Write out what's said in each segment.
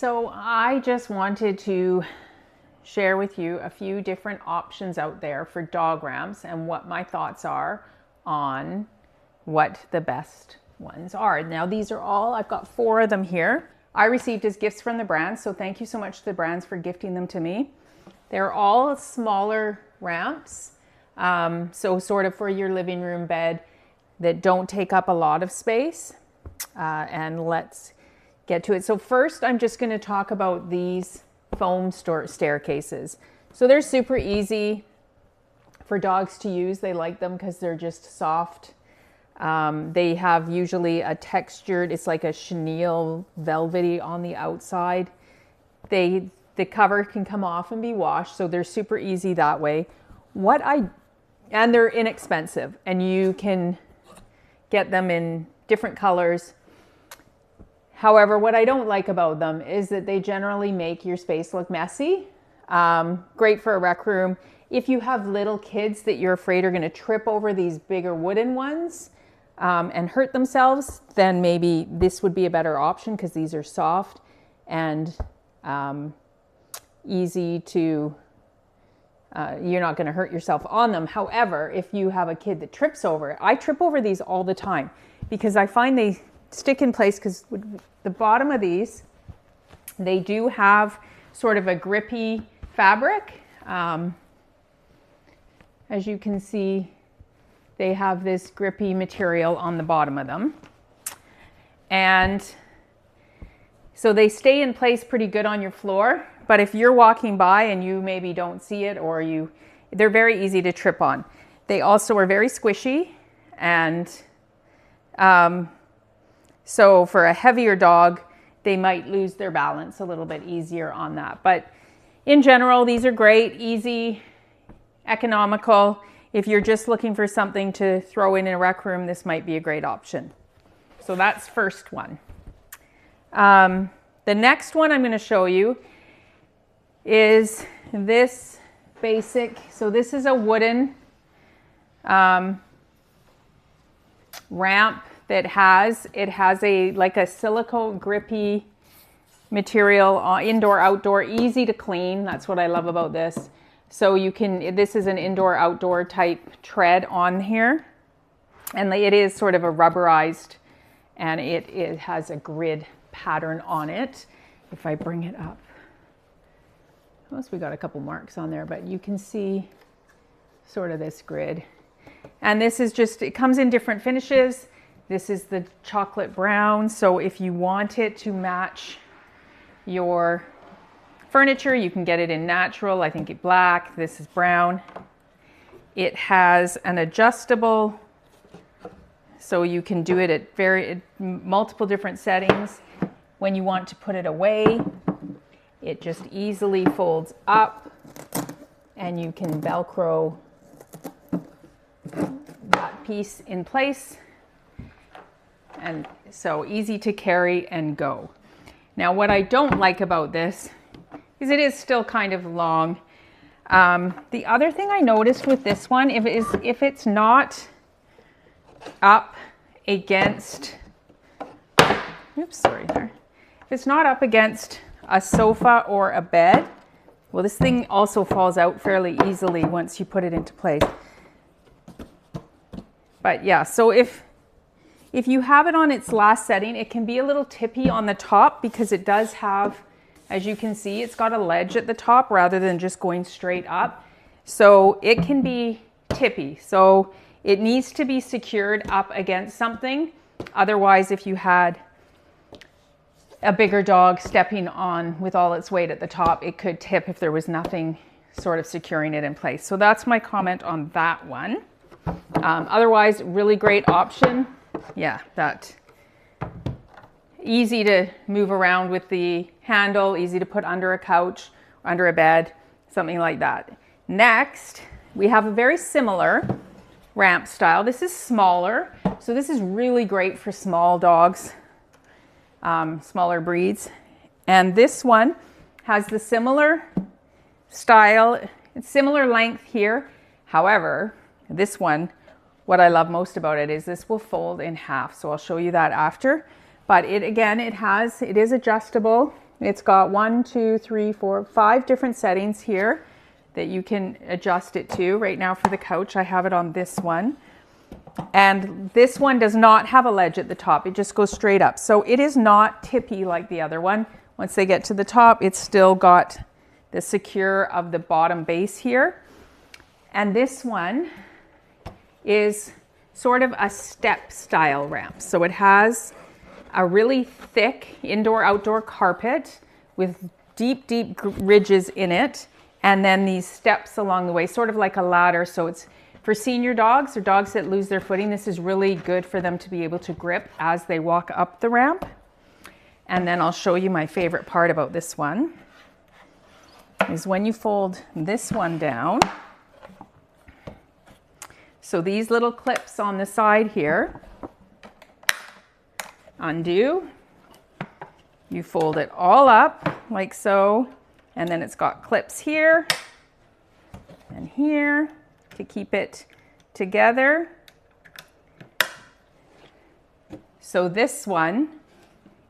So I just wanted to share with you a few different options out there for dog ramps and what my thoughts are on what the best ones are. Now these are all, I've got 4 of them here. I received as gifts from the brands, so thank you so much to the brands for gifting them to me. They're all smaller ramps, so sort of for your living room bed that don't take up a lot of space. And let's get to it. So first, I'm just going to talk about these foam staircases. So they're super easy for dogs to use. They like them because they're just soft. They have usually a textured, it's like a chenille velvety on the outside. The cover can come off and be washed, so they're super easy that way. And they're inexpensive, and you can get them in different colors. However, what I don't like about them is that they generally make your space look messy. Great for a rec room. If you have little kids that you're afraid are going to trip over these bigger wooden ones and hurt themselves, then maybe this would be a better option because these are soft and easy to, you're not going to hurt yourself on them. However, if you have a kid that trips over it, I trip over these all the time because I find they stick in place because the bottom of these, they do have sort of a grippy fabric. As you can see, they have this grippy material on the bottom of them. And so they stay in place pretty good on your floor, but if you're walking by and you maybe don't see it or they're very easy to trip on. They also are very squishy, and so for a heavier dog, they might lose their balance a little bit easier on that. But in general, these are great, easy, economical. If you're just looking for something to throw in a rec room, this might be a great option. So that's first one. The next one I'm going to show you is this basic. So this is a wooden ramp that has like a silicone grippy material, indoor, outdoor, easy to clean. That's what I love about this. So this is an indoor, outdoor type tread on here. And it is sort of a rubberized, and it has a grid pattern on it. If I bring it up, we got a couple marks on there, but you can see sort of this grid. And this is just, it comes in different finishes. This is the chocolate brown. So if you want it to match your furniture, you can get it in natural. I think it's black. This is brown. It has an adjustable, so you can do it at multiple different settings. When you want to put it away, it just easily folds up, and you can Velcro that piece in place. And so easy to carry and go. Now, what I don't like about this is it is still kind of long. The other thing I noticed with this one, if it's not up against, if it's not up against a sofa or a bed, well, this thing also falls out fairly easily once you put it into place. But yeah, so if you have it on its last setting, it can be a little tippy on the top because it does have, as you can see, it's got a ledge at the top rather than just going straight up. So it can be tippy. So it needs to be secured up against something. Otherwise, if you had a bigger dog stepping on with all its weight at the top, it could tip if there was nothing sort of securing it in place. So that's my comment on that one. Otherwise, really great option. Yeah, that easy to move around with the handle, easy to put under a couch, under a bed, something like that. Next, we have a very similar ramp style. This is smaller, so this is really great for small dogs, smaller breeds. And this one has the similar style, it's similar length here. However, this one, what I love most about it is this will fold in half. So I'll show you that after. But it is adjustable. It's got 1, 2, 3, 4, 5 different settings here that you can adjust it to. Right now for the couch, I have it on this one. And this one does not have a ledge at the top. It just goes straight up. So it is not tippy like the other one. Once they get to the top, it's still got the secure of the bottom base here. And this one is sort of a step style ramp. So it has a really thick indoor-outdoor carpet with deep, deep ridges in it. And then these steps along the way, sort of like a ladder. So it's for senior dogs or dogs that lose their footing. This is really good for them to be able to grip as they walk up the ramp. And then I'll show you my favorite part about this one is when you fold this one down. So these little clips on the side here, undo, you fold it all up like so, and then it's got clips here and here to keep it together. So this one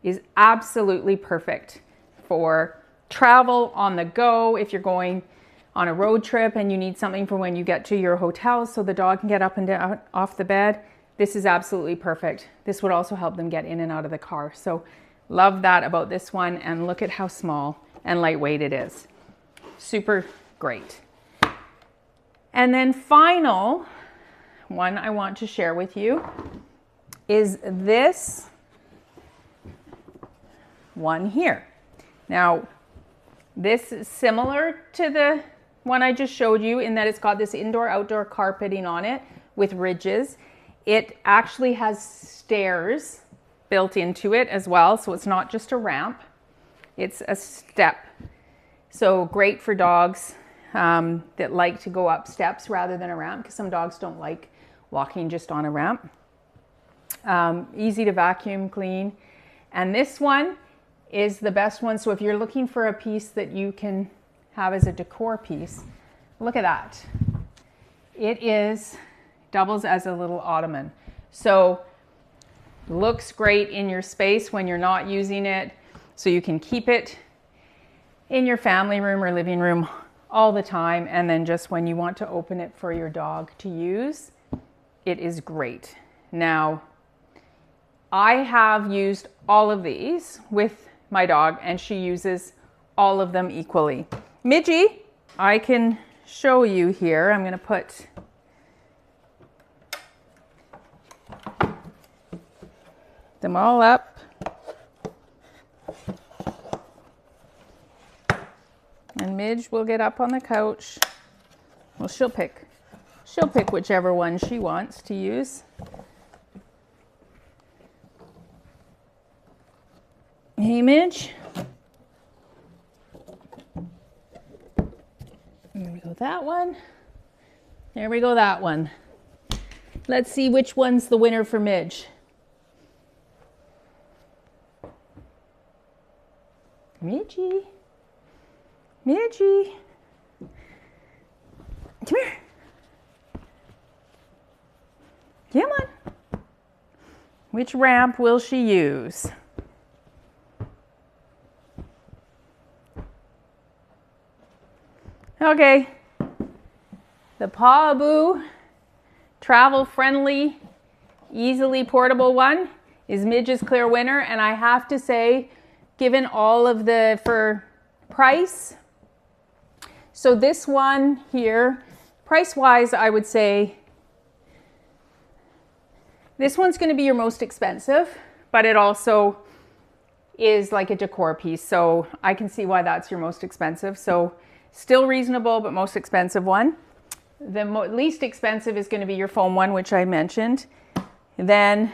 is absolutely perfect for travel on the go. If you're going on a road trip and you need something for when you get to your hotel so the dog can get up and down off the bed, this is absolutely perfect. This would also help them get in and out of the car. So love that about this one, and look at how small and lightweight it is. Super great. And then final one I want to share with you is this one here. Now, this is similar to the one I just showed you in that it's got this indoor-outdoor carpeting on it with ridges. It actually has stairs built into it as well, so it's not just a ramp, it's a step. So great for dogs that like to go up steps rather than a ramp, because some dogs don't like walking just on a ramp. Easy to vacuum clean. And this one is the best one. So if you're looking for a piece that you can have as a decor piece, look at that. It doubles as a little ottoman. So looks great in your space when you're not using it. So you can keep it in your family room or living room all the time. And then just when you want to open it for your dog to use, it is great. Now, I have used all of these with my dog, and she uses all of them equally. Midgie, I can show you here. I'm going to put them all up. And Midge will get up on the couch. Well, she'll pick whichever one she wants to use. Hey, Midge. There we go, that one. There we go, that one. Let's see which one's the winner for Midge. Midgie. Midgie. Come here. Come on. Which ramp will she use? Okay, the Pawaboo travel-friendly, easily portable one is Midge's clear winner. And I have to say, given all of for price, so this one here, price-wise, I would say this one's going to be your most expensive, but it also is like a decor piece. So I can see why that's your most expensive. So still reasonable, but most expensive one. The least expensive is going to be your foam one, which I mentioned. Then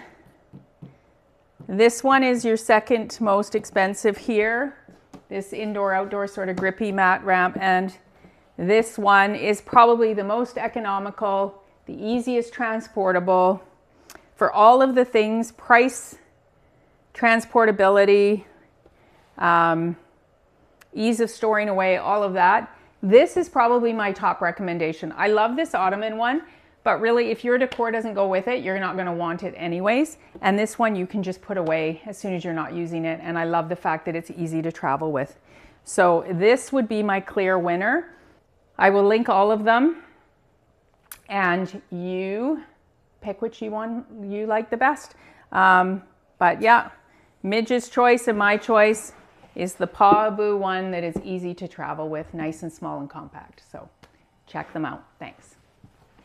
this one is your second most expensive here. This indoor-outdoor sort of grippy mat ramp. And this one is probably the most economical, the easiest transportable. For all of the things, price, transportability, ease of storing away, all of that. This is probably my top recommendation. I love this Ottoman one, but really if your decor doesn't go with it, you're not going to want it anyways. And this one you can just put away as soon as you're not using it. And I love the fact that it's easy to travel with. So this would be my clear winner. I will link all of them and you pick which you like the best. But yeah, Midge's choice and my choice is the Pawboo one that is easy to travel with, nice and small and compact. So check them out. Thanks.